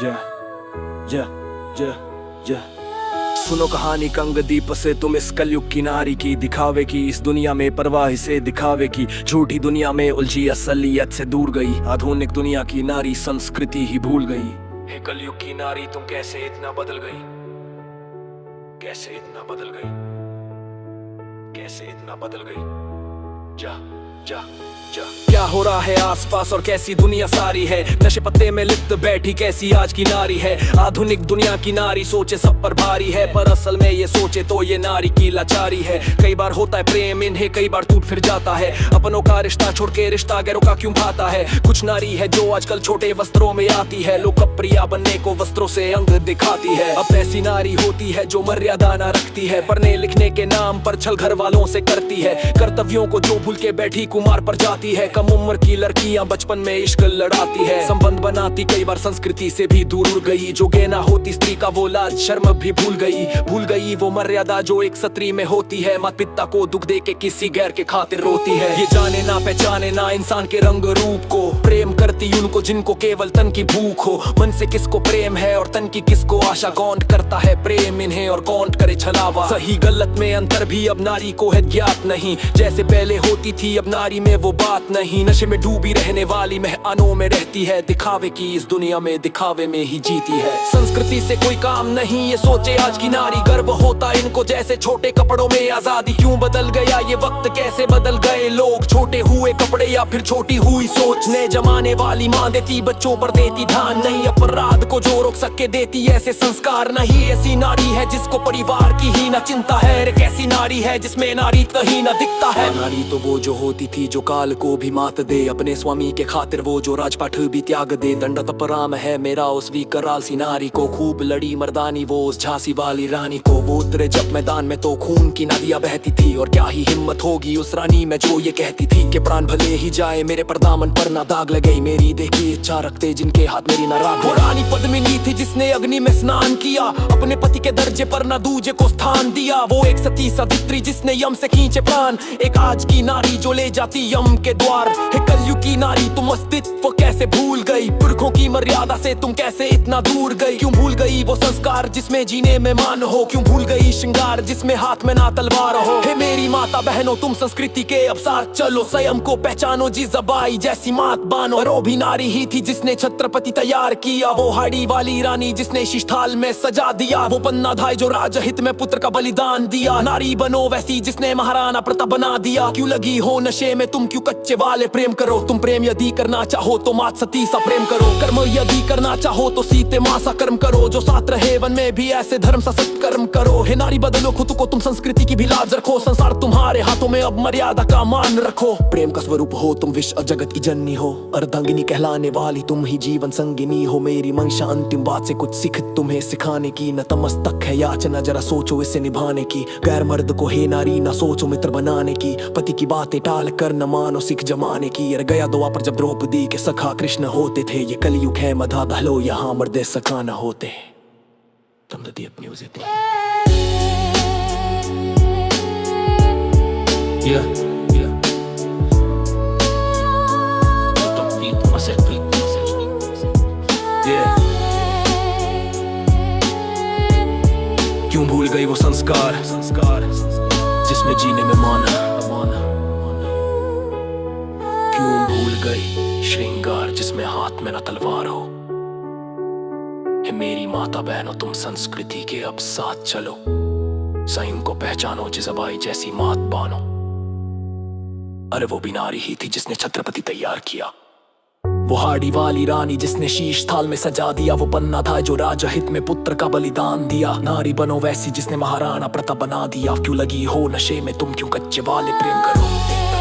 जा जा जा जा सुनो कहानी कंगदीप से तुम इस कलयुग की नारी की, दिखावे की इस दुनिया में परवाह से दिखावे की, झूठी दुनिया में उलझी असलियत से दूर गई, आधुनिक दुनिया की नारी संस्कृति ही भूल गई। हे कलयुग की नारी तुम कैसे इतना बदल गई, कैसे इतना बदल गई, कैसे इतना बदल गई। जा जा जा क्या हो रहा है आसपास और कैसी दुनिया सारी है, नशे पत्ते में लिप्त बैठी कैसी आज की नारी है। आधुनिक दुनिया की नारी सोचे सब पर भारी है, पर असल में ये सोचे तो ये नारी की लाचारी है। कई बार होता है प्रेम इन्हें, कई बार टूट फिर जाता है, अपनों का रिश्ता छोड़ के रिश्ता गैरों का क्यों भाता है। कुछ नारी है जो आजकल छोटे वस्त्रों में आती है, लोकप्रिय बनने को वस्त्रों से अंग दिखाती है। अब ऐसी नारी होती है जो मर्यादा न रखती है, पढ़ने लिखने के नाम पर छल घर वालों से करती है, कर्तव्यों को जो भूल के बैठी कुमार पर जाती है। कम उम्र की लड़कियां बचपन में इश्क लड़ाती है, संबंध बनाती कई बार संस्कृति से भी दूर उड़ गई। जो गेना होती स्त्री का वो लाज शर्म भी भूल गई वो मर्यादा जो एक स्त्री में होती है। माता पिता को दुख दे के किसी गैर के खातिर रोती है, ये जाने ना पहचाने ना इंसान के रंग रूप को, प्रेम करती उनको जिनको केवल तन की भूख हो। मन से किसको प्रेम है और तन की किसको आशा, कौन करता है प्रेम इन्हें और कौन करे छलावा। सही गलत में अंतर भी अब नारी को है ज्ञात नहीं, जैसे पहले होती थी अब नारी में वो बात नहीं। नशे में डूबी रहने वाली मेहमानों में रहती है, दिखावे की इस दुनिया में दिखावे में ही जीती है। संस्कृति से कोई काम नहीं ये सोचे आज की नारी, गर्व होता इनको जैसे छोटे कपड़ों में आजादी। क्यों बदल गया ये वक्त, कैसे बदल गए लोग, छोटे हुए कपड़े या फिर छोटी हुई सोच। नए जमाने वाली माँ देती बच्चों पर देती ध्यान नहीं, अपराध को जो रोक सके देती ऐसे संस्कार नहीं। ऐसी नारी है जिसको परिवार की ही ना चिंता है, एक ऐसी नारी है जिसमें नारी कहीं ना दिखता है। नारी तो वो जो होती थी जो काल को भी मात दे, अपने स्वामी के खातिर वो जो राजपाट भी त्याग दे। दंडत अपराम है मेरा उस वी कराल सी नारी को, खूब लड़ी मर्दानी वो उस झांसी वाली रानी को। वो उतरे जब मैदान में तो खून की नदियां बहती थी, और क्या ही हिम्मत होगी उस रानी में जो ये कहती थी कि प्राण भले ही जाए मेरे पर दामन पर ना दाग लगे, मेरी देखी इच्छा रखते जिनके हाथ मेरी ना राग। वो रानी पद्मिनी थी जिसने अग्नि में स्नान किया, अपने पति के दर्जे पर ना दूजे को स्थान दिया। वो एक सती सावित्री जिसने यम से खींचे प्राण, एक आज की नारी जो ले जाती यम के द्वार। हे कलयुग की नारी तुम अस्तित्व कैसे भूल गई, पुरखों की मर्यादा से तुम कैसे इतना दूर गई। क्यों भूल गई वो संस्कार जिसमें जीने में मान हो, क्यों भूल गई श्रृंगार जिसमें हाथ में ना तलवार हो। हे मेरी माता बहनों तुम संस्कृति के अब साथ चलो, स्वयं को पहचानो जी जबाई जैसी मात बानो। और वो भी नारी ही थी जिसने छत्रपति तैयार किया, वो हाड़ी वाली रानी जिसने शीश थाल में सजा दिया। वो बन्ना धाई जो राजहित में पुत्र का बलिदान दिया, नारी बनो वैसी जिसने महाराणा प्रताप बना दिया। क्यों लगी हो नशे में तुम, क्यों कच्चे वाले प्रेम करो तुम। प्रेम यदि करना चाहो तो मात सती सा प्रेम करो, कर्म यदि करना चाहो तो सीते माँ सा कर्म करो। जो साथ रहे वन में भी ऐसे धर्म सा सत्कर्म करो। हे नारी बदलो खुद को तुम, संस्कृति की भी लाज रखो, संसार तुम्हारे हाथों में अब मर्यादा का मान रखो। प्रेम का स्वरूप हो तुम, विश्व जगत की जननी हो, अर्धांगिनी कहलाने वाली तुम ही जीवन संगिनी हो। मेरी मंशा अंतिम बात से कुछ सीख तुम्हें सिखाने की, न तमस्तक है याचना जरा सोचो इसे निभाने की। गैर मर्द को हे नारी ना सोचो मित्र बनाने की, पति की बातें टाल कर न मानो सिख जमाने की। अरे गया दुआ पर जब द्रौपदी के सखा कृष्ण होते थे, ये कलयुग है मधा दहलो यहाँ मर्दे सखा न होते। तुम द दीप म्यूजिक क्यों भूल गई वो संस्कार जिसमें जीने में माना, क्यों भूल गई श्रृंगार जिसमें हाथ में न तलवार हो। हे मेरी माता बहनों तुम संस्कृति के अब साथ चलो, स्वयं को पहचानो जिज़बाई जैसी मात बानो। अरे वो भी नारी ही थी जिसने छत्रपति तैयार किया, वो हाड़ी वाली रानी जिसने शीश थाल में सजा दिया। वो पन्ना था जो राजहित में पुत्र का बलिदान दिया, नारी बनो वैसी जिसने महाराणा प्रताप बना दिया। क्यों लगी हो नशे में तुम, क्यों कच्चे वाले प्रेम करो।